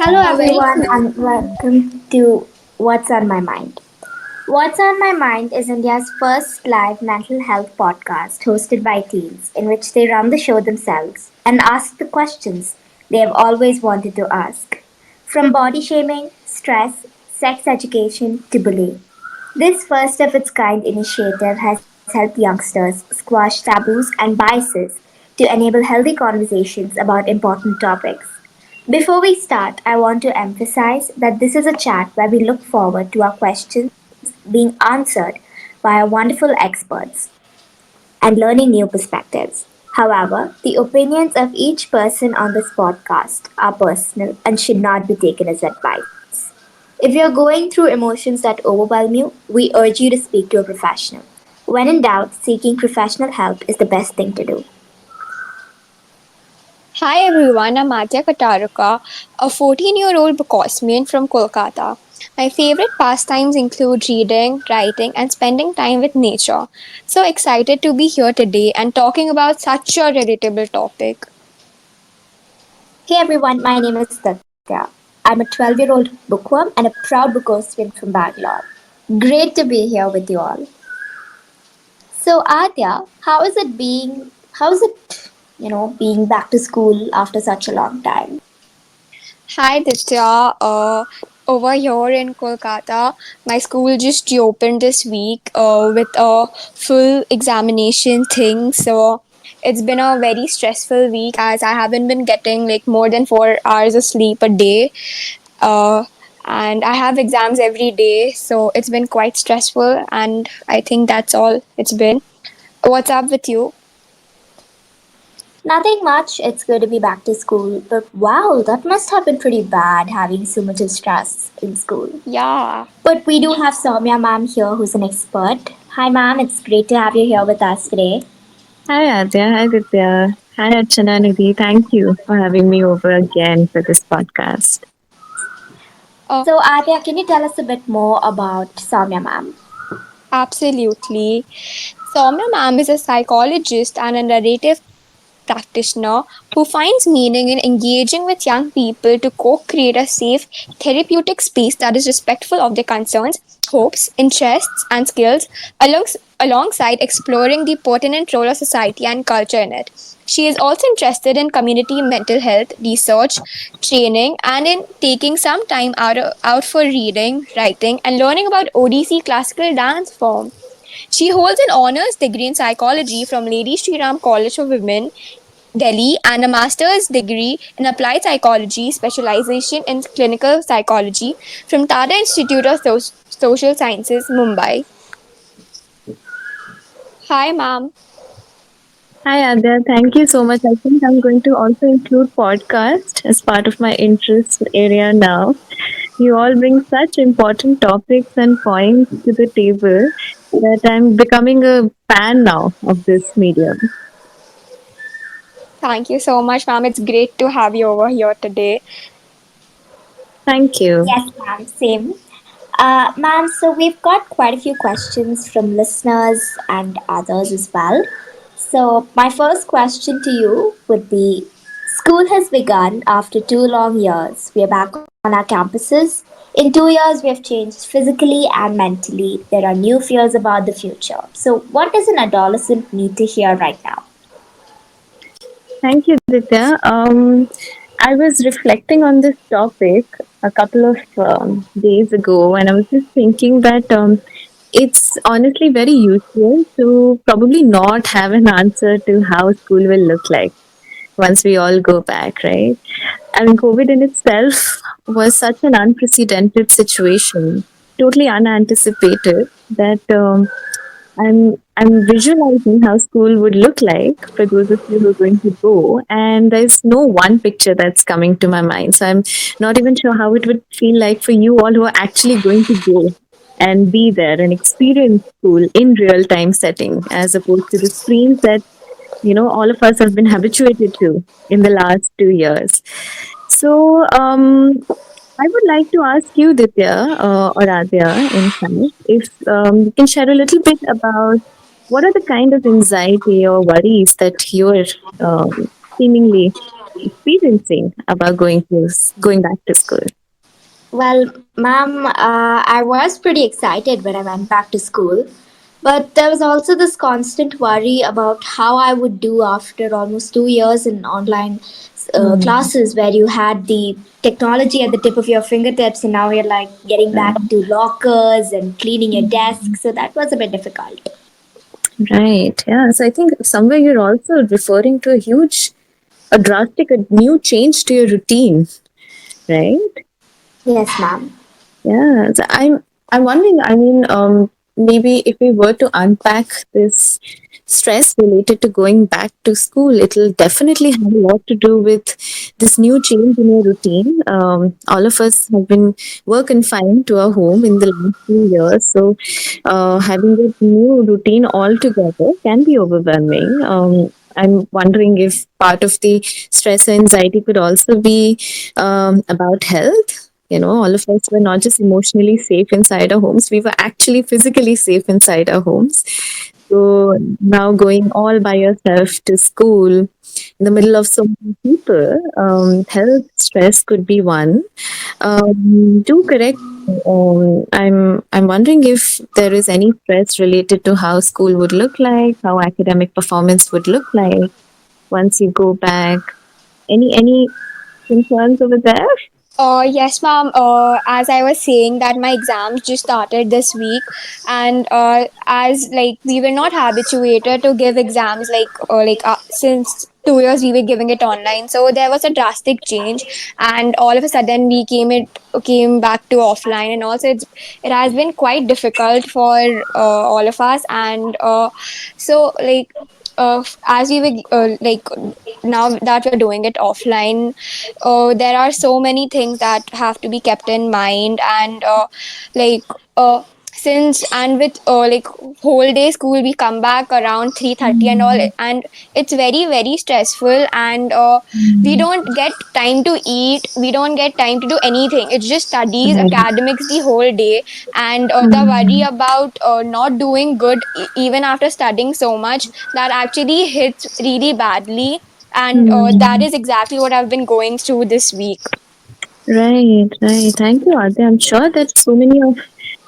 Hello, Very everyone, true. and welcome to What's on My Mind. What's on My Mind is India's first live mental health podcast hosted by teens, in which they run the show themselves and ask the questions they have always wanted to ask. From body shaming, stress, sex education to bullying. This first of its kind initiative has helped youngsters squash taboos and biases to enable healthy conversations about important topics. Before we start, I want to emphasize that this is a chat where we look forward to our questions being answered by our wonderful experts and learning new perspectives. However, the opinions of each person on this podcast are personal and should not be taken as advice. If you're going through emotions that overwhelm you, we urge you to speak to a professional. When in doubt, seeking professional help is the best thing to do. Hi everyone, I'm Aadya, a 14-year-old Bookosmian from Kolkata. My favorite pastimes include reading, writing, and spending time with nature. So excited to be here today and talking about such a relatable topic. Hey everyone, my name is Ditya. I'm a 12-year-old bookworm and a proud Bukosian from Bangalore. Great to be here with you all. So Adya, how is it, being back to school after such a long time? Hi Ditya, over here in Kolkata, my school just reopened this week with a full examination thing. So it's been a very stressful week as I haven't been getting like more than 4 hours of sleep a day. Uh, and I have exams every day, so it's been quite stressful. And I think that's all it's been. What's up with you? Nothing much, it's good to be back to school, but wow, that must have been pretty bad having so much of stress in school. Yeah. But we do have Soumya ma'am here who's an expert. Hi ma'am, it's great to have you here with us today. Hi Adya, hi Ditya, hi Archana Nidhi. Thank you for having me over again for this podcast. Uh, So Adya, can you tell us a bit more about Soumya ma'am? Absolutely. Soumya ma'am is a psychologist and a narrative practitioner who finds meaning in engaging with young people to co create a safe, therapeutic space that is respectful of their concerns, hopes, interests, and skills, alongside exploring the pertinent role of society and culture in it. She is also interested in community mental health research, training, and in taking some time out for reading, writing, and learning about ODC classical dance form. She holds an honors degree in psychology from Lady Shri Ram College for Women, Delhi, and a master's degree in applied psychology, specialization in clinical psychology from Tata Institute of Social Sciences, Mumbai. Hi, ma'am. Hi Adya, thank you so much. I think I'm going to also include podcast as part of my interest area now. You all bring such important topics and points to the table that I'm becoming a fan now of this medium. Thank you so much, ma'am. It's great to have you over here today. Thank you. Yes, ma'am, same. Ma'am, so we've got quite a few questions from listeners and others as well. So, my first question to you would be: School has begun after 2 long years. We are back on our campuses. In 2 years, we have changed physically and mentally. There are new fears about the future. So, what does an adolescent need to hear right now? Thank you, Ditya. I was reflecting on this topic a couple of days ago, and I was just thinking that it's honestly very useful to probably not have an answer to how school will look like once we all go back, right? I mean, COVID in itself was such an unprecedented situation, totally unanticipated, that I'm visualizing how school would look like for those of you who are going to go, and there's no one picture that's coming to my mind. So I'm not even sure how it would feel like for you all who are actually going to go and be there and experience school in real time setting, as opposed to the screens that all of us have been habituated to in the last 2 years. So I would like to ask you, Ditya or Adya, in fact, if you can share a little bit about what are the kind of anxiety or worries that you're seemingly experiencing about going back to school? Well, ma'am, I was pretty excited when I went back to school, but there was also this constant worry about how I would do after almost 2 years in online Mm, classes where you had the technology at the tip of your fingertips, and now you're like getting back right. to lockers and cleaning your desk. Mm, So that was a bit difficult. right. Yeah. So I think somewhere you're also referring to a drastic, a new change to your routine, right? Yes, ma'am. Yeah, so I'm wondering. I mean, maybe if we were to unpack this stress related to going back to school, it'll definitely have a lot to do with this new change in your routine. All of us have been work confined to our home in the last few years, so having a new routine altogether can be overwhelming. I'm wondering if part of the stress or anxiety could also be about health. All of us were not just emotionally safe inside our homes, we were actually physically safe inside our homes. So now going all by yourself to school in the middle of so many people, health stress could be one. Do correct. I'm wondering if there is any stress related to how school would look like, how academic performance would look like once you go back. Any concerns over there? Yes, ma'am. As I was saying, that my exams just started this week, and as like we were not habituated to give exams since 2 years we were giving it online, so there was a drastic change, and all of a sudden we came back to offline, and also it has been quite difficult for all of us, and so as we were now that we're doing it offline, there are so many things that have to be kept in mind, and like since and with whole day school we come back around 3:30 and all, Mm, and it's very very stressful, and we mm, don't get time to eat, we don't get time to do anything, it's just studies right. academics the whole day, and the worry Mm, about not doing good even after studying so much, that actually hits really badly, and that mm. is exactly what I've been going through this week. Right, right. Thank you, Aadya. I'm sure that so many of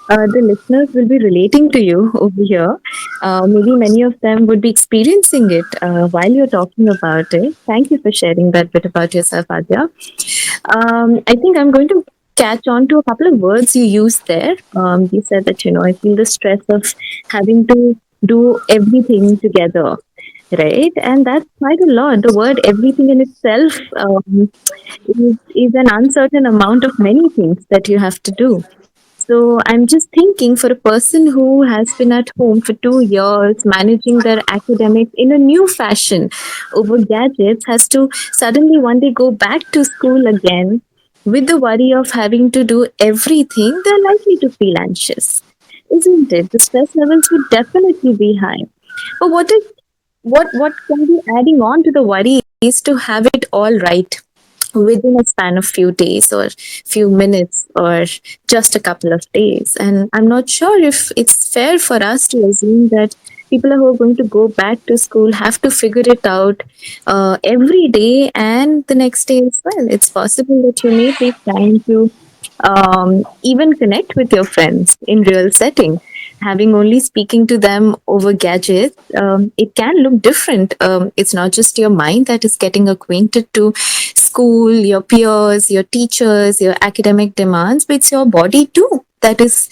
the listeners will be relating to you over here. Maybe many of them would be experiencing it while you're talking about it. Thank you for sharing that bit about yourself, Adya. I think I'm going to catch on to a couple of words you used there. You said that, I feel the stress of having to do everything together, right? And that's quite a lot. The word everything in itself is an uncertain amount of many things that you have to do. So I'm just thinking for a person who has been at home for 2 years, managing their academics in a new fashion over gadgets, has to suddenly one day go back to school again with the worry of having to do everything, they're likely to feel anxious, isn't it? The stress levels would definitely be high. But what can be adding on to the worry is to have it all right within a span of few days or few minutes or just a couple of days. And I'm not sure if it's fair for us to assume that people who are going to go back to school have to figure it out every day and the next day as well. It's possible that you may take time to even connect with your friends in real setting. Having only speaking to them over gadgets, it can look different. It's not just your mind that is getting acquainted to school, your peers, your teachers, your academic demands, but it's your body too that is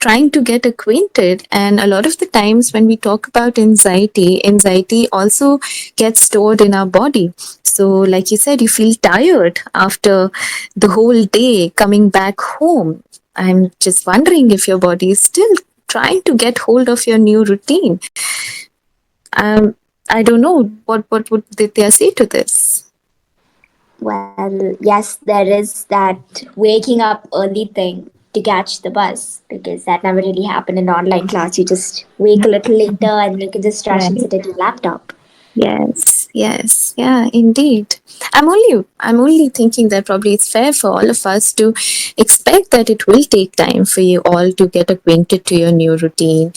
trying to get acquainted. And a lot of the times when we talk about anxiety also gets stored in our body. So, like you said, you feel tired after the whole day coming back home. I'm just wondering if your body is still trying to get hold of your new routine. I don't know what would Ditya say to this. Well, yes, there is that waking up early thing to catch the bus because that never really happened in online class. You just wake a little later and you can just rush and Right. sit at your laptop. Yes, yes, yeah, indeed. I'm only thinking that probably it's fair for all of us to expect that it will take time for you all to get acquainted to your new routine.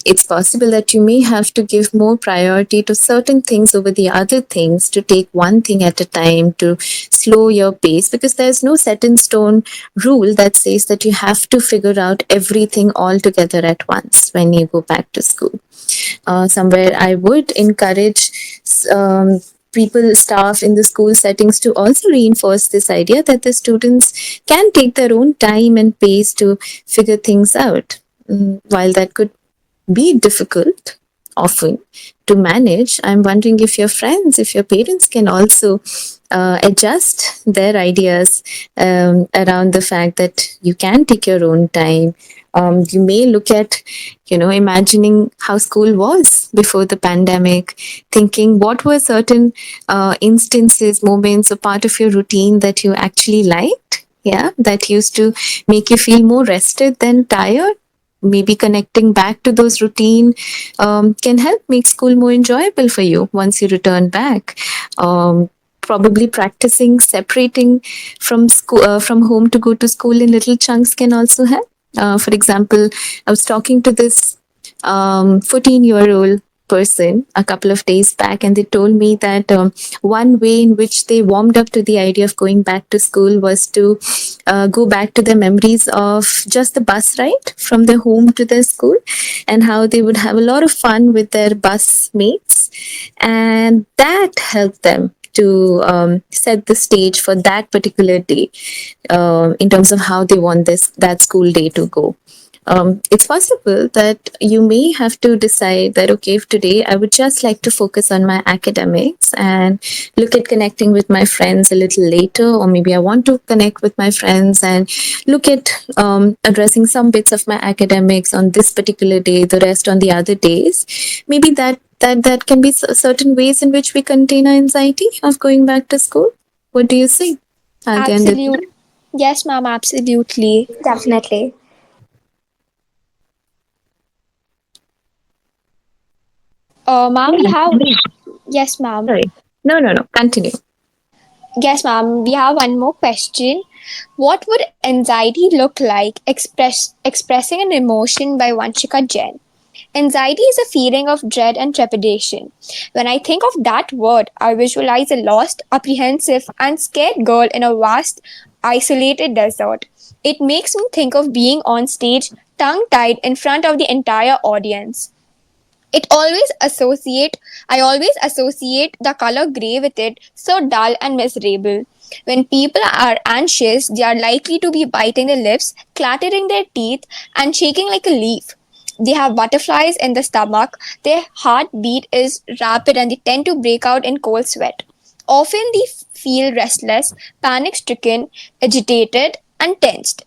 It's possible that you may have to give more priority to certain things over the other things, to take one thing at a time, to slow your pace, because there's no set in stone rule that says that you have to figure out everything all together at once when you go back to school. Somewhere I would encourage people, staff in the school settings to also reinforce this idea that the students can take their own time and pace to figure things out. While that could be difficult often to manage, I'm wondering if your friends, if your parents can also adjust their ideas around the fact that you can take your own time. You may look at, imagining how school was before the pandemic, thinking what were certain instances, moments, or part of your routine that you actually liked. Yeah, that used to make you feel more rested than tired. Maybe connecting back to those routine can help make school more enjoyable for you once you return back. Probably practicing separating from school, from home to go to school in little chunks can also help. For example, I was talking to this 14-year-old person a couple of days back, and they told me that one way in which they warmed up to the idea of going back to school was to go back to their memories of just the bus ride from their home to their school, and how they would have a lot of fun with their bus mates, and that helped them to set the stage for that particular day in terms of how they want that school day to go. It's possible that you may have to decide that, okay, if today I would just like to focus on my academics and look at connecting with my friends a little later, or maybe I want to connect with my friends and look at addressing some bits of my academics on this particular day, the rest on the other days. Maybe that can be certain ways in which we contain our anxiety of going back to school. What do you say, Aadya and Ditya? Absolute. Yes, ma'am, absolutely. Definitely. Ma'am, we Yeah. have. Yes, ma'am. Sorry. No. Continue. Yes, ma'am. We have one more question. What would anxiety look like expressing an emotion by Vanshika Jain? Anxiety is a feeling of dread and trepidation. When I think of that word, I visualize a lost, apprehensive, and scared girl in a vast, isolated desert. It makes me think of being on stage, tongue tied in front of the entire audience. It always associate I always associate the color grey with it, so dull and miserable. When people are anxious, they are likely to be biting their lips, clattering their teeth, and shaking like a leaf. They have butterflies in the stomach, their heartbeat is rapid, and they tend to break out in cold sweat. Often they feel restless, panic stricken, agitated, and tensed.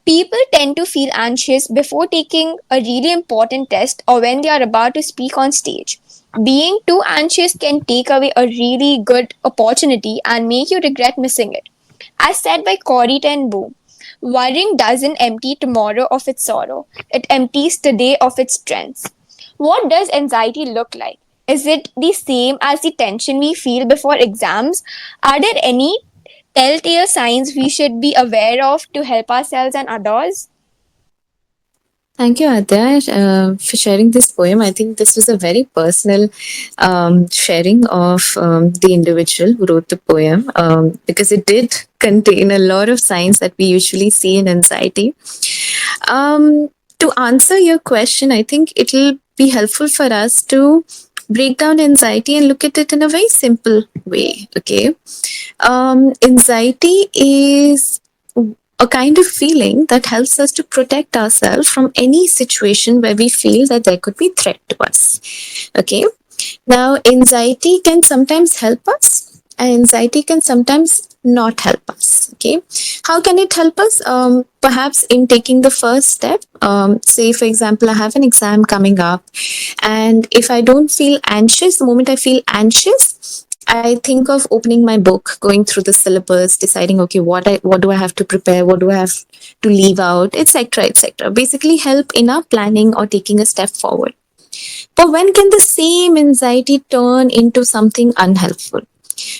People tend to feel anxious before taking a really important test or when they are about to speak on stage. Being too anxious can take away a really good opportunity and make you regret missing it. As said by Corrie ten Boom, worrying doesn't empty tomorrow of its sorrow, it empties today of its strengths. What does anxiety look like? Is it the same as the tension we feel before exams? Are there any telltale signs we should be aware of to help ourselves and others? Thank you, Adya, for sharing this poem. I think this was a very personal sharing of the individual who wrote the poem, because it did contain a lot of signs that we usually see in anxiety. To answer your question, I think it'll be helpful for us to break down anxiety and look at it in a very simple way. Okay. Anxiety is a kind of feeling that helps us to protect ourselves from any situation where we feel that there could be threat to us. Okay. Now, anxiety can sometimes help us, and anxiety can sometimes not help us. Okay. How can it help us? Perhaps in taking the first step. Say, for example, I have an exam coming up, and if I don't feel anxious, the moment I feel anxious, I think of opening my book, going through the syllabus, deciding, okay, what do I have to prepare, what do I have to leave out, etc., etc. Basically, help in our planning or taking a step forward. But when can the same anxiety turn into something unhelpful?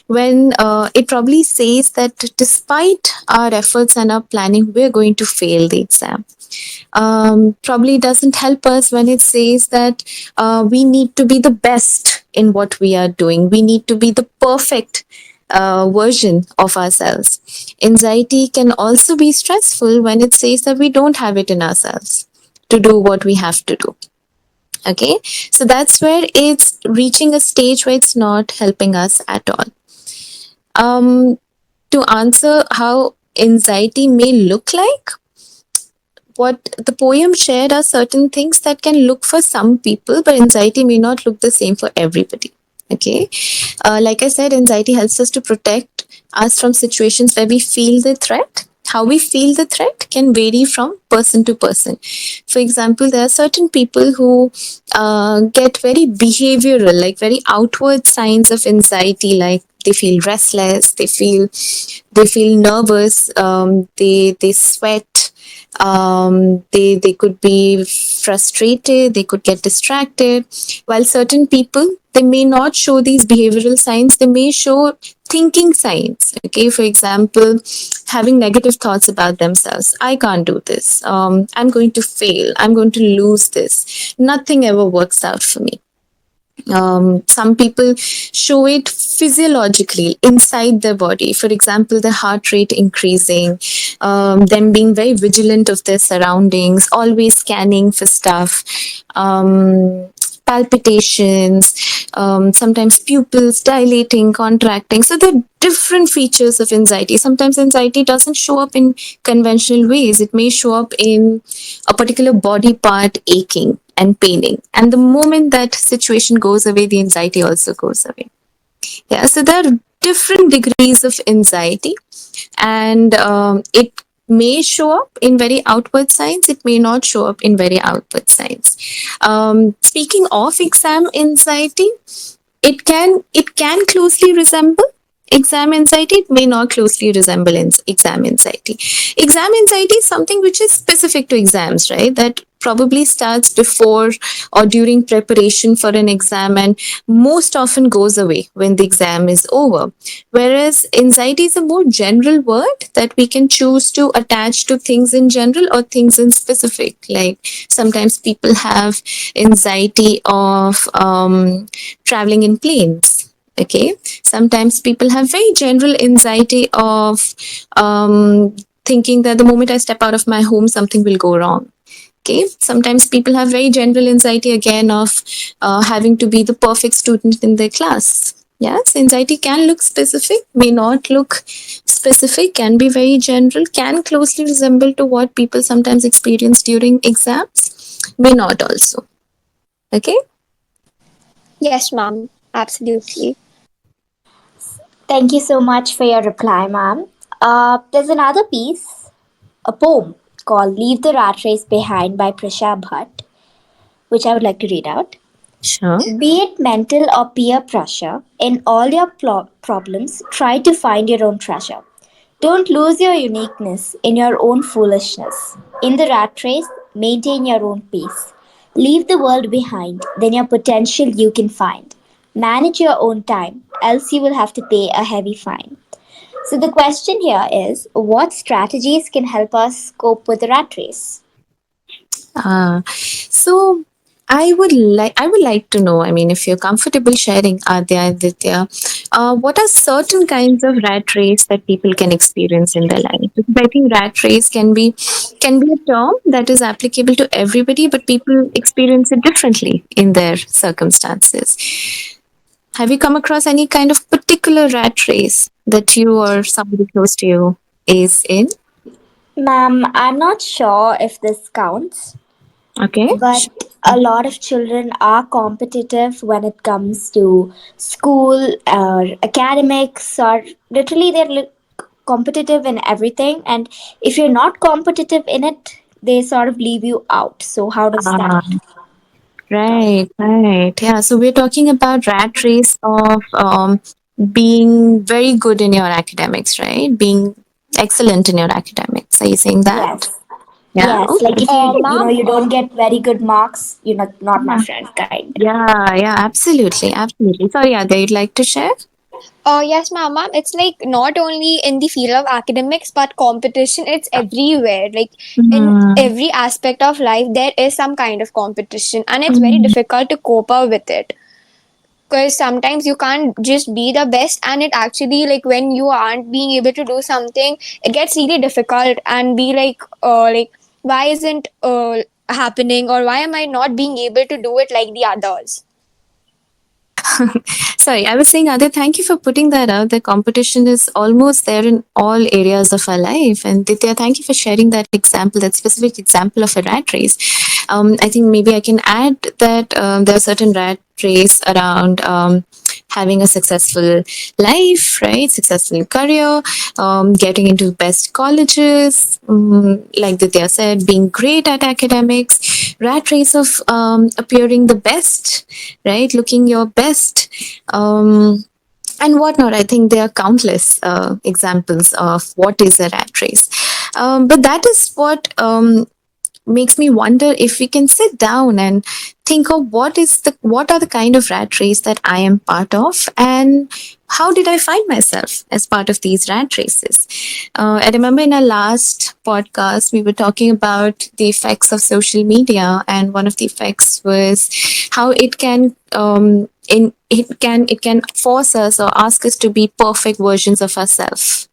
When it probably says that despite our efforts and our planning, we're going to fail the exam. Probably doesn't help us when it says that we need to be the best in what we are doing. We need to be the perfect version of ourselves. Anxiety can also be stressful when it says that we don't have it in ourselves to do what we have to do. Okay, so that's where it's reaching a stage where it's not helping us at all. Um, to answer how anxiety may look like, what the poem shared are certain things that can look for some people, but anxiety may not look the same for everybody. Okay. Like I said, anxiety helps us to protect us from situations where we feel the threat. How we feel the threat can vary from person to person. For example, there are certain people who get very behavioral, like very outward signs of anxiety, like they feel restless, they feel nervous, they sweat, they could be frustrated, they could get distracted, while certain people, they may not show these behavioral signs, they may show thinking signs. Okay, for example, having negative thoughts about themselves. I can't do this, I'm going to fail, I'm going to lose this, nothing ever works out for me. Some people show it physiologically inside their body. For example, the heart rate increasing, them being very vigilant of their surroundings, always scanning for stuff, palpitations, sometimes pupils dilating, contracting. So there are different features of anxiety. Sometimes anxiety doesn't show up in conventional ways. It may show up in a particular body part aching and paining. And the moment that situation goes away, the anxiety also goes away. Yeah, so there are different degrees of anxiety, and it may show up in very outward signs, it may not show up in very outward signs. Speaking of exam anxiety, it can closely resemble exam anxiety, it may not closely resemble exam anxiety. Exam anxiety is something which is specific to exams, right? That probably starts before or during preparation for an exam and most often goes away when the exam is over. Whereas anxiety is a more general word that we can choose to attach to things in general or things in specific. Like sometimes people have anxiety of traveling in planes. Okay, sometimes people have very general anxiety of thinking that the moment I step out of my home, something will go wrong. Okay, sometimes people have very general anxiety again of having to be the perfect student in their class. Yes, anxiety can look specific, may not look specific, can be very general, can closely resemble to what people sometimes experience during exams, may not also. Okay. Yes, ma'am. Absolutely. Thank you so much for your reply, ma'am. There's another piece, a poem called Leave the Rat Race Behind by Prisha Bhatt, which I would like to read out. Sure. Be it mental or peer pressure, in all your problems, try to find your own treasure. Don't lose your uniqueness in your own foolishness. In the rat race, maintain your own pace. Leave the world behind, then your potential you can find. Manage your own time, else you will have to pay a heavy fine. So the question here is, what strategies can help us cope with the rat race? So I would like to know. I mean, if you're comfortable sharing, Adya and Ditya, what are certain kinds of rat race that people can experience in their life? Because I think rat race can be a term that is applicable to everybody, but people experience it differently in their circumstances. Have you come across any kind of particular rat race that you or somebody close to you is in? Ma'am, I'm not sure if this counts, Okay. but a lot of children are competitive when it comes to school or academics, or literally competitive in everything. And if you're not competitive in it, they sort of leave you out. So, how does that Ah, come? right, right. Yeah, so we're talking about rat race of being very good in your academics, right? Being excellent in your academics. Are you saying that? Yes. Yeah, Yes, like okay. if you Ma'am, don't get very good marks, you're not my Yeah, friend kind. yeah, absolutely, absolutely. Sorry, Ada, you'd like to share? Yes, ma'am. It's like not only in the field of academics, but competition. It's everywhere. Like in Mm, every aspect of life, there is some kind of competition, and it's very mm. difficult to cope up with it. Because sometimes you can't just be the best, and it actually like when you aren't being able to do something, it gets really difficult and be like why isn't happening, or why am I not being able to do it like the others? Sorry, I was saying, Adya, thank you for putting that out. The competition is almost there in all areas of our life. And Ditya, thank you for sharing that example, that specific example of a rat race. I think maybe I can add that there are certain rat race around having a successful life, right? Successful career, getting into best colleges, like Ditya said, being great at academics, rat race of appearing the best, right? Looking your best. And whatnot. I think there are countless examples of what is a rat race. But that is what makes me wonder if we can sit down and think of what are the kind of rat race that I am part of, and how did I find myself as part of these rat races. I remember in our last podcast we were talking about the effects of social media, and one of the effects was how it can it can force us or ask us to be perfect versions of ourselves,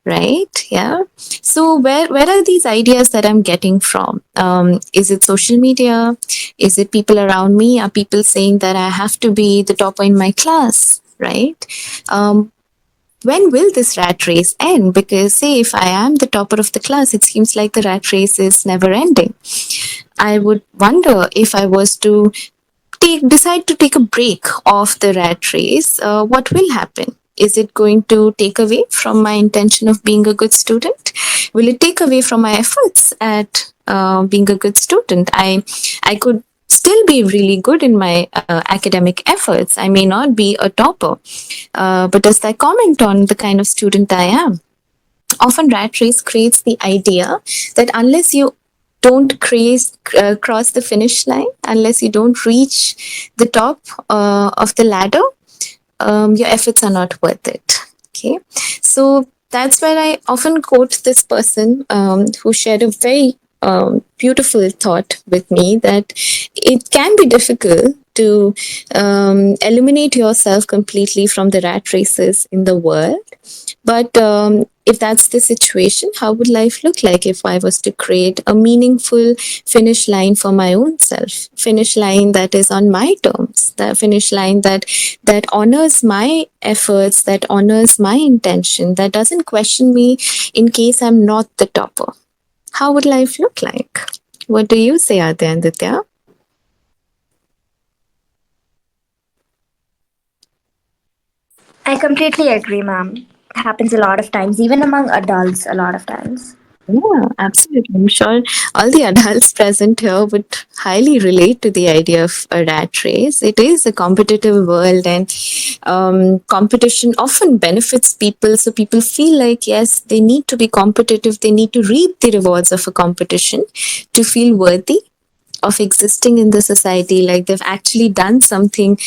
right? Yeah. So where are these ideas that I'm getting from? Is it social media? Is it people around me? Are people saying that I have to be the topper in my class, right? um, when will this rat race end? Because say if I am the topper of the class, it seems like the rat race is never ending. I would wonder if I was to decide to take a break of the rat race, what will happen? Is it going to take away from my intention of being a good student? Will it take away from my efforts at being a good student? I could still be really good in my academic efforts. I may not be a topper, but does that comment on the kind of student I am? Often rat race creates the idea that unless you don't cross the finish line, unless you don't reach the top of the ladder, your efforts are not worth it. Okay, so that's where I often quote this person who shared a very beautiful thought with me, that it can be difficult to eliminate yourself completely from the rat races in the world, but if that's the situation, how would life look like if I was to create a meaningful finish line for my own self? Finish line that is on my terms, the finish line that honors my efforts, that honors my intention, that doesn't question me in case I'm not the topper. How would life look like? What do you say, Adya and Ditya? I completely agree, ma'am. Happens a lot of times, even among adults, a lot of times. Yeah, absolutely. I'm sure all the adults present here would highly relate to the idea of a rat race. It is a competitive world, and competition often benefits people. So people feel like, yes, they need to be competitive, they need to reap the rewards of a competition to feel worthy of existing in the society, like they've actually done something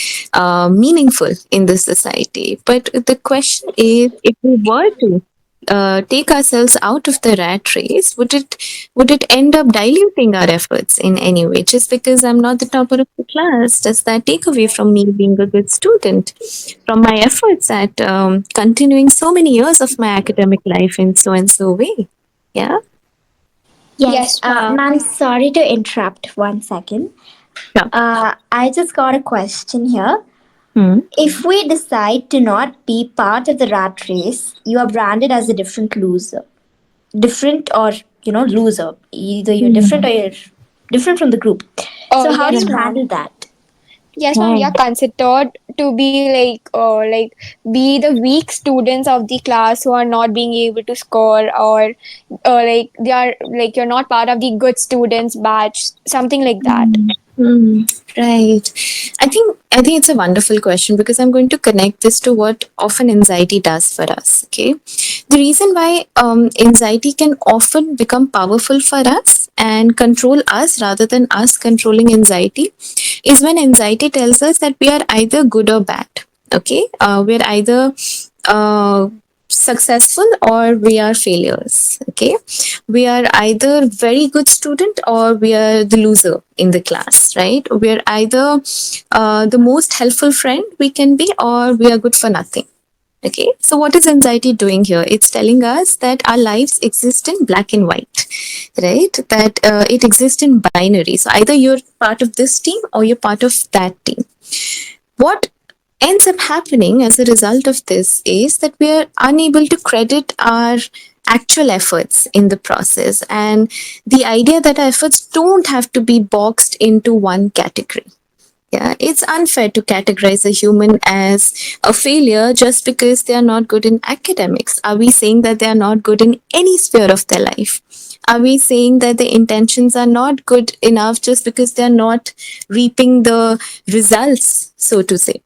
meaningful in the society. But the question is, if we were to take ourselves out of the rat race, would it end up diluting our efforts in any way? Just because I'm not the topper of the class, does that take away from me being a good student, from my efforts at continuing so many years of my academic life in so and so way? Yeah. Yes, Yes, ma'am. ma'am, sorry to interrupt 1 second. Yeah. I just got a question here. Hmm. If we decide to not be part of the rat race, you are branded as a different loser. Different or, loser. Either you're different Hmm. or you're different from the group. Oh, So, how do yes, you Right. ma'am. handle that? Yes, ma'am. We Right. are considered to be be the weak students of the class who are not being able to score, or like they are like you're not part of the good students batch, something like that. Mm. Right. I think it's a wonderful question, because I'm going to connect this to what often anxiety does for us. Okay. The reason why anxiety can often become powerful for us and control us rather than us controlling anxiety is when anxiety tells us that we are either good or bad. Okay, we're either uh, successful or we are failures. Okay, we are either very good student or we are the loser in the class, right? We are either the most helpful friend we can be or we are good for nothing. Okay, so what is anxiety doing here? It's telling us that our lives exist in black and white, right? That it exists in binary. So either you're part of this team or you're part of that team. What ends up happening as a result of this is that we are unable to credit our actual efforts in the process, and the idea that our efforts don't have to be boxed into one category. Yeah, it's unfair to categorize a human as a failure just because they are not good in academics. Are we saying that they are not good in any sphere of their life? Are we saying that the intentions are not good enough just because they are not reaping the results, so to say?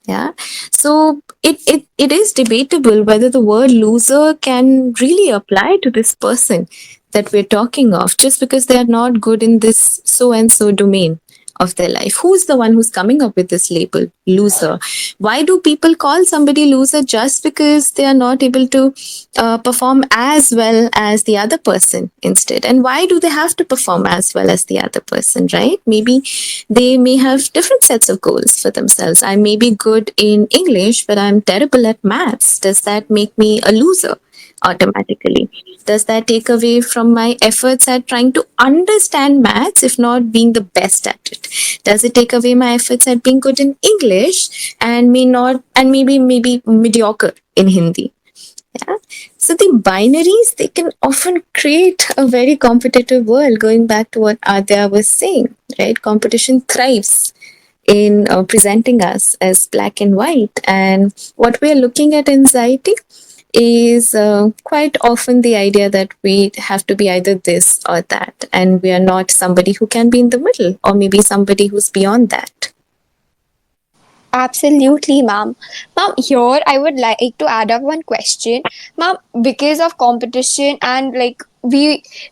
Yeah. So it is debatable whether the word loser can really apply to this person that we're talking of, just because they are not good in this so and so domain of their life. Who's the one who's coming up with this label, loser? Why do people call somebody loser just because they are not able to perform as well as the other person instead? And why do they have to perform as well as the other person, right? Maybe they may have different sets of goals for themselves. I may be good in English, but I'm terrible at maths. Does that make me a loser automatically? Does that take away from my efforts at trying to understand maths, if not being the best at it? Does it take away my efforts at being good in English and may not, and maybe mediocre in Hindi? Yeah. So the binaries, they can often create a very competitive world, going back to what Adya was saying, right? Competition thrives in presenting us as black and white. And what we are looking at anxiety is quite often the idea that we have to be either this or that. And we are not somebody who can be in the middle, or maybe somebody who's beyond that. Absolutely, ma'am. Ma'am, here I would like to add up one question. Ma'am, because of competition and like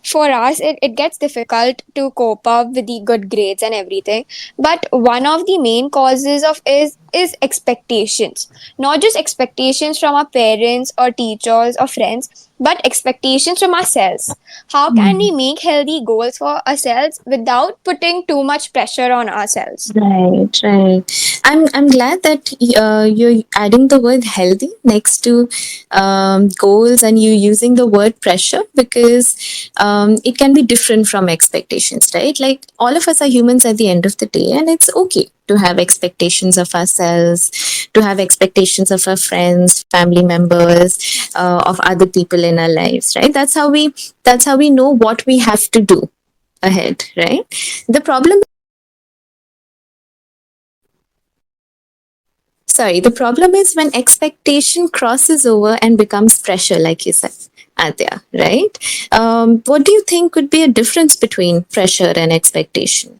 for us, it gets difficult to cope up with the good grades and everything. But one of the main causes of is expectations. Not just expectations from our parents or teachers or friends, but expectations from ourselves. How can we make healthy goals for ourselves without putting too much pressure on ourselves? Right, right. I'm glad that you're adding the word healthy next to goals, and you using the word pressure, because it can be different from expectations, right? Like, all of us are humans at the end of the day, and it's okay to have expectations of ourselves, to have expectations of our friends, family members, of other people in our lives, right? That's how we know what we have to do ahead, right? The problem the problem is when expectation crosses over and becomes pressure, like you said, Adya, right? What do you think could be a difference between pressure and expectation?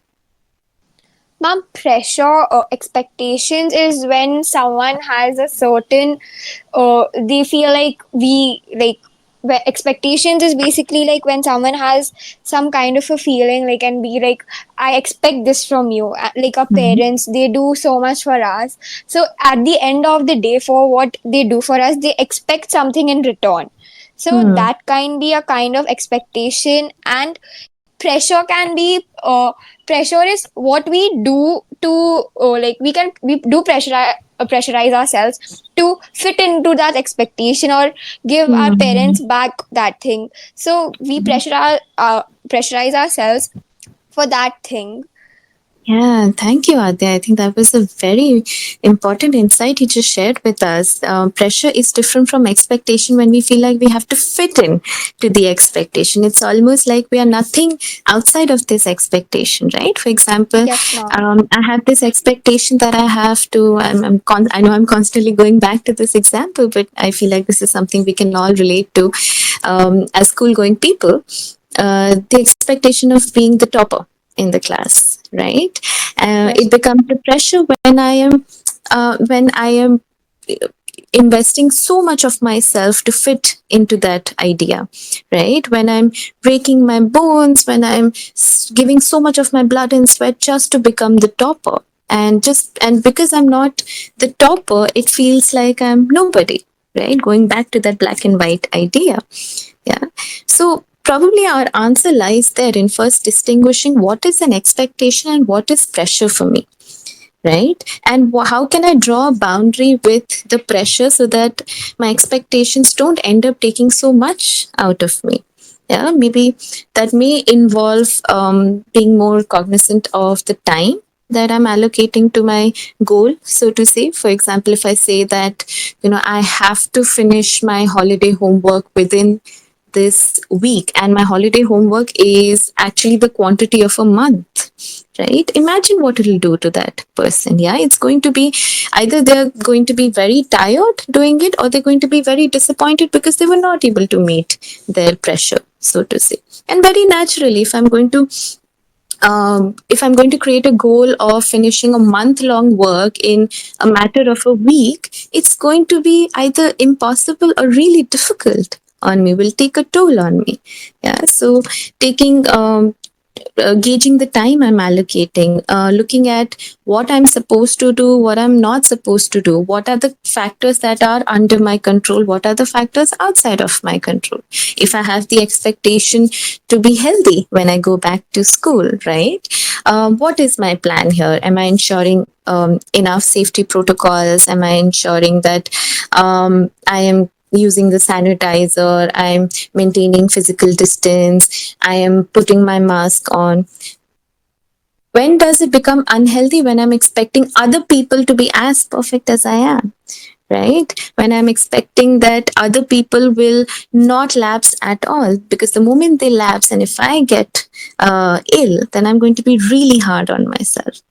Ma'am, pressure or expectations is when someone has a certain, they feel like where expectations is basically like when someone has some kind of a feeling like and be like, I expect this from you. Like our Mhm. parents, they do so much for us. So at the end of the day, for what they do for us, they expect something in return. So Hmm. that can be a kind of expectation, and pressure can be pressure is what we do to we do pressurize ourselves to fit into that expectation or give our Hmm. parents back that thing, so we pressurize ourselves for that thing. Yeah, thank you, Adya. I think that was a very important insight you just shared with us. Pressure is different from expectation when we feel like we have to fit in to the expectation. It's almost like we are nothing outside of this expectation, right? For example, Yes, ma'am. I have this expectation that I have to. I know I'm constantly going back to this example, but I feel like this is something we can all relate to as school-going people. The expectation of being the topper in the class, right? Yes. It becomes a pressure when I am investing so much of myself to fit into that idea, right? When I'm breaking my bones, when I'm giving so much of my blood and sweat just to become the topper. And because I'm not the topper, it feels like I'm nobody, right? Going back to that black and white idea. Yeah. So probably our answer lies there in first distinguishing what is an expectation and what is pressure for me, right? And how can I draw a boundary with the pressure so that my expectations don't end up taking so much out of me? Yeah, maybe that may involve being more cognizant of the time that I'm allocating to my goal, so to say. For example, if I say that, I have to finish my holiday homework within this week, and my holiday homework is actually the quantity of a month, right? Imagine what it'll do to that person. Yeah, it's going to be either they're going to be very tired doing it, or they're going to be very disappointed because they were not able to meet their pressure, so to say. And very naturally, if I'm going to create a goal of finishing a month long work in a matter of a week, it's going to be either impossible or really difficult on me, will take a toll on me. Yeah. So taking, gauging the time I'm allocating, looking at what I'm supposed to do, what I'm not supposed to do, what are the factors that are under my control, what are the factors outside of my control. If I have the expectation to be healthy when I go back to school, right? What is my plan here? Am I ensuring enough safety protocols? Am I ensuring that I am using the sanitizer, I'm maintaining physical distance, I am putting my mask on? When does it become unhealthy? When I'm expecting other people to be as perfect as I am, right? When I'm expecting that other people will not lapse at all, because the moment they lapse, and if I get ill, then I'm going to be really hard on myself.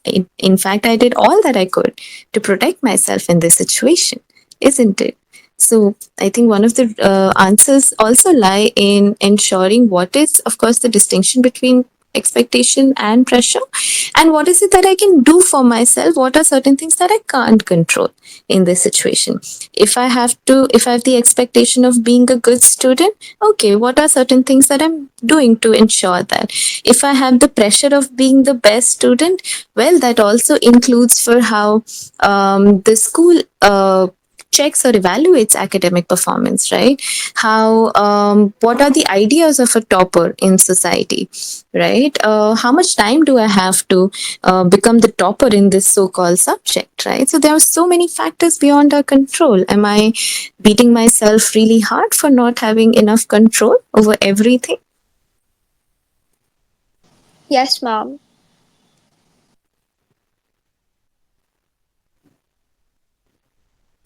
In fact, I did all that I could to protect myself in this situation, isn't it? So I think one of the answers also lie in ensuring what is, of course, the distinction between expectation and pressure, and what is it that I can do for myself. What are certain things that I can't control in this situation? If I have the expectation of being a good student, okay, what are certain things that I'm doing to ensure that? If I have the pressure of being the best student, well, that also includes for how the school checks or evaluates academic performance, right? How what are the ideas of a topper in society, right? How much time do I have to become the topper in this so-called subject, right? So there are so many factors beyond our control. Am I beating myself really hard for not having enough control over everything? Yes, ma'am.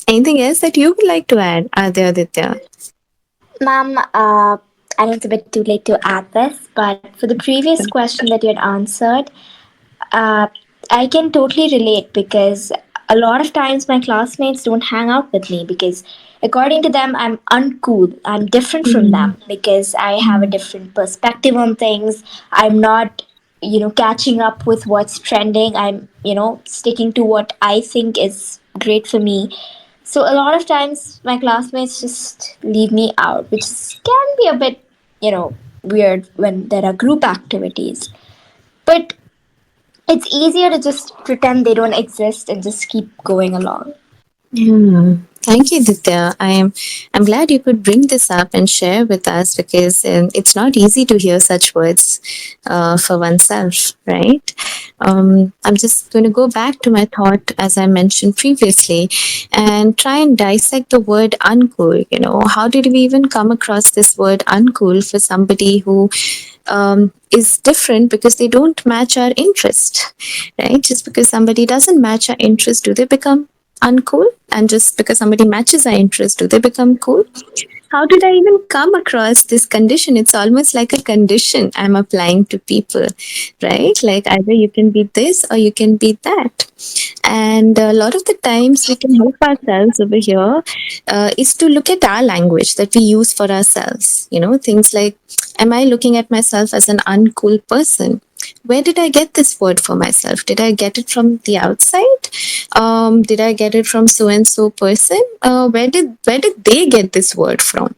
Anything else that you would like to add, Adya, Aditya? Ma'am, I know it's a bit too late to add this, but for the previous question that you had answered, uh, I can totally relate because a lot of times my classmates don't hang out with me because, according to them, I'm uncool. I'm different from Mm. them because I have a different perspective on things. I'm not, catching up with what's trending. I'm, sticking to what I think is great for me. So a lot of times my classmates just leave me out, which can be a bit, weird when there are group activities. But it's easier to just pretend they don't exist and just keep going along. Yeah. Thank you, Ditya. I'm glad you could bring this up and share with us, because it's not easy to hear such words for oneself, right? I'm just going to go back to my thought, as I mentioned previously, and try and dissect the word uncool. How did we even come across this word uncool for somebody who is different because they don't match our interest, right? Just because somebody doesn't match our interest, do they become uncool? And just because somebody matches our interest, do they become cool? How did I even come across this condition? It's almost like a condition I'm applying to people, right? Like either you can be this or you can be that. And a lot of the times we can help ourselves over here is to look at our language that we use for ourselves. Things like, am I looking at myself as an uncool person? Where did I get this word for myself? Did I get it from the outside? Did I get it from so and so person? Where did they get this word from?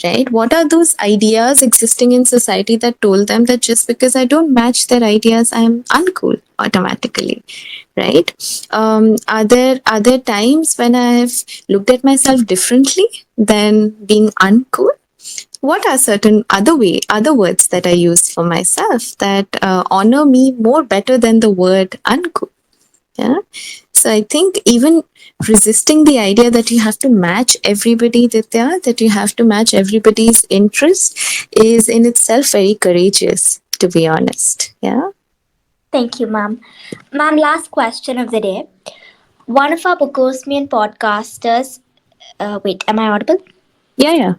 right? What are those ideas existing in society that told them that just because I don't match their ideas, I'm uncool automatically, right? Are there times when I've looked at myself differently than being uncool? What are certain other words that I use for myself that honor me more better than the word uncool? Yeah. So I think even resisting the idea that you have to match everybody, Ditya, that you have to match everybody's interest is in itself very courageous, to be honest. Yeah. Thank you, ma'am. Ma'am, last question of the day. One of our Bookosmian podcasters, wait, am I audible? Yeah, yeah.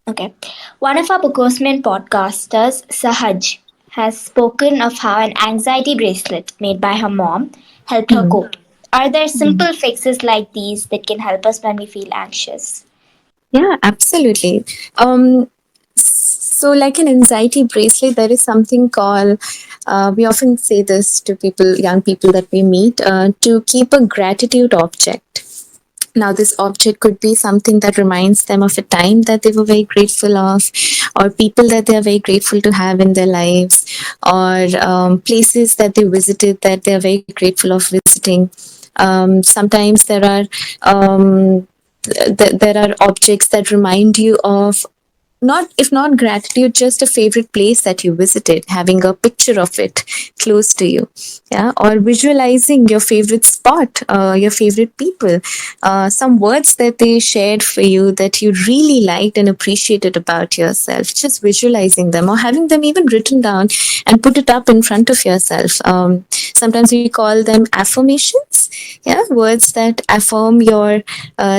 Okay. One of our Bookosmian podcasters, Sahaj, has spoken of how an anxiety bracelet made by her mom helped her Mm. cope. Are there Mm. simple fixes like these that can help us when we feel anxious? Yeah, absolutely. So, like an anxiety bracelet, there is something called, we often say this to people, young people that we meet, to keep a gratitude object. Now, this object could be something that reminds them of a time that they were very grateful of, or people that they are very grateful to have in their lives, or places that they visited that they are very grateful of visiting. Sometimes there are objects that remind you of, not if not gratitude, just a favorite place that you visited, having a picture of it close to you. Yeah. Or visualizing your favorite spot, your favorite people, some words that they shared for you that you really liked and appreciated about yourself, just visualizing them or having them even written down and put it up in front of yourself. Sometimes we call them affirmations. Yeah, words that affirm your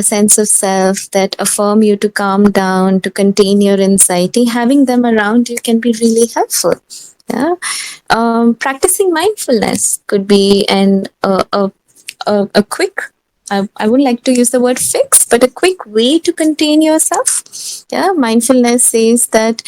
sense of self, that affirm you to calm down, to contain your anxiety. Having them around you can be really helpful. Yeah. Practicing mindfulness could be a quick, I wouldn't like to use the word fix, but a quick way to contain yourself. Yeah, mindfulness says that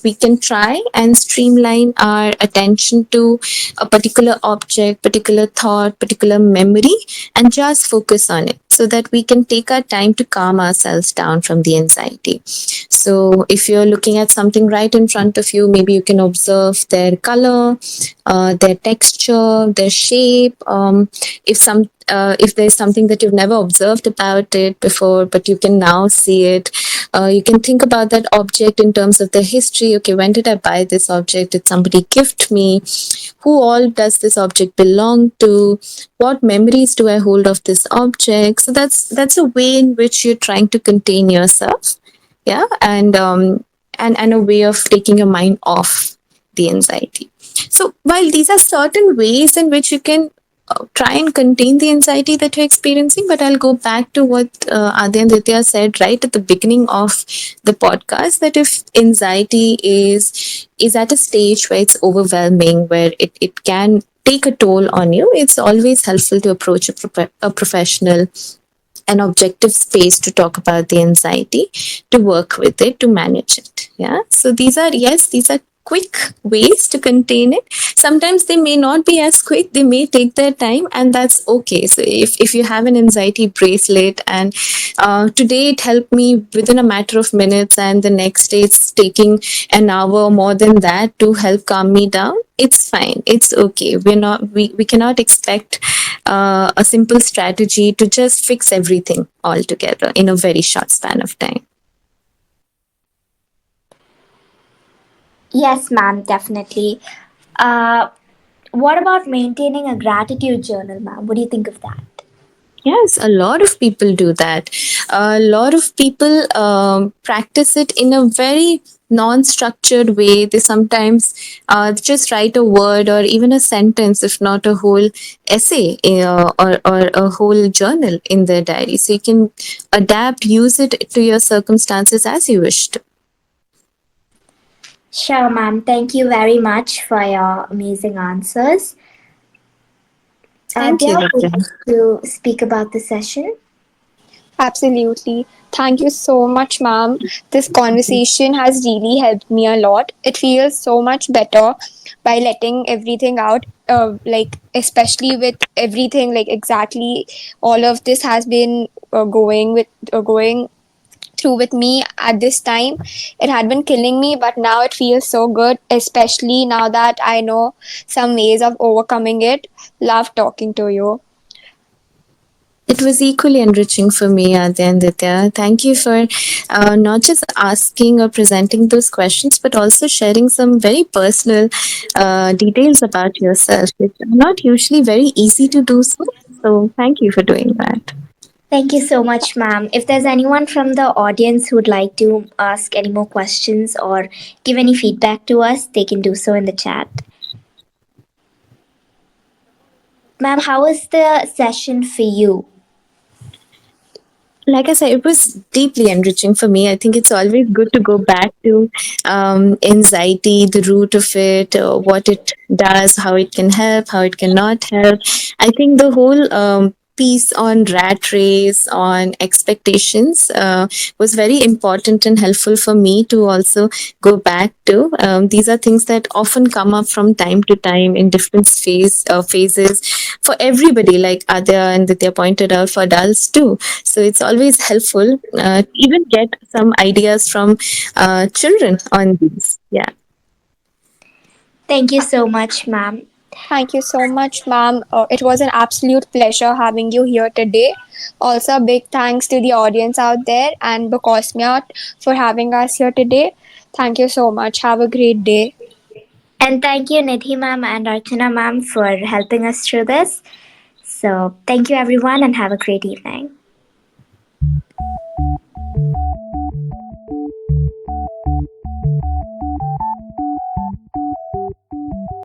we can try and streamline our attention to a particular object, particular thought, particular memory, and just focus on it so that we can take our time to calm ourselves down from the anxiety. So, if you're looking at something right in front of you, maybe you can observe their color, their texture, their shape. If there's something that you've never observed about it before, but you can now see it, you can think about that object in terms of the history. Okay, when did I buy this object? Did somebody gift me? Who all does this object belong to? What memories do I hold of this object? So that's a way in which you're trying to contain yourself. Yeah. And a way of taking your mind off the anxiety. So while these are certain ways in which you can try and contain the anxiety that you're experiencing, but I'll go back to what Adya and Ditya said right at the beginning of the podcast, that if anxiety is at a stage where it's overwhelming, where it can take a toll on you, it's always helpful to approach a professional, an objective space to talk about the anxiety, to work with it, to manage it. Yeah. So these are quick ways to contain it. Sometimes they may not be as quick, they may take their time, and that's okay. So if you have an anxiety bracelet and today it helped me within a matter of minutes, and the next day it's taking an hour or more than that to help calm me down, it's fine, it's okay. We cannot expect a simple strategy to just fix everything altogether in a very short span of time. Yes, ma'am, definitely. Uh, what about maintaining a gratitude journal, ma'am? What do you think of that? Yes, a lot of people do that. A lot of people practice it in a very non-structured way. They sometimes just write a word or even a sentence, if not a whole essay or a whole journal in their diary. So you can adapt, use it to your circumstances as you wish to. Sure, ma'am. Thank you very much for your amazing answers. Thank you, Adya, would you Dr. like to speak about the session? Absolutely. Thank you so much, ma'am. This conversation has really helped me a lot. It feels so much better by letting everything out. Like, especially with everything, like exactly all of this has been going through with me at this time. It had been killing me, but now it feels so good, especially now that I know some ways of overcoming it. Love talking to you. It was equally enriching for me, Adya and Ditya. Thank you for not just asking or presenting those questions, but also sharing some very personal details about yourself, which are not usually very easy to do so. So, thank you for doing that. Thank you so much, ma'am. If there's anyone from the audience who'd like to ask any more questions or give any feedback to us, they can do so in the chat. Ma'am, how was the session for you? Like I said, it was deeply enriching for me. I think it's always good to go back to anxiety, the root of it, what it does, how it can help, how it cannot help. I think the whole piece on rat race, on expectations, was very important and helpful for me to also go back to. These are things that often come up from time to time in different phases for everybody, like Adya and Ditya pointed out, for adults too. So it's always helpful to even get some ideas from children on these. Yeah. Thank you so much, ma'am. Thank you so much, ma'am. It was an absolute pleasure having you here today. Also, a big thanks to the audience out there and Bookosmia for having us here today. Thank you so much. Have a great day. And thank you, Nidhi ma'am and Archana ma'am, for helping us through this. So, thank you everyone and have a great evening.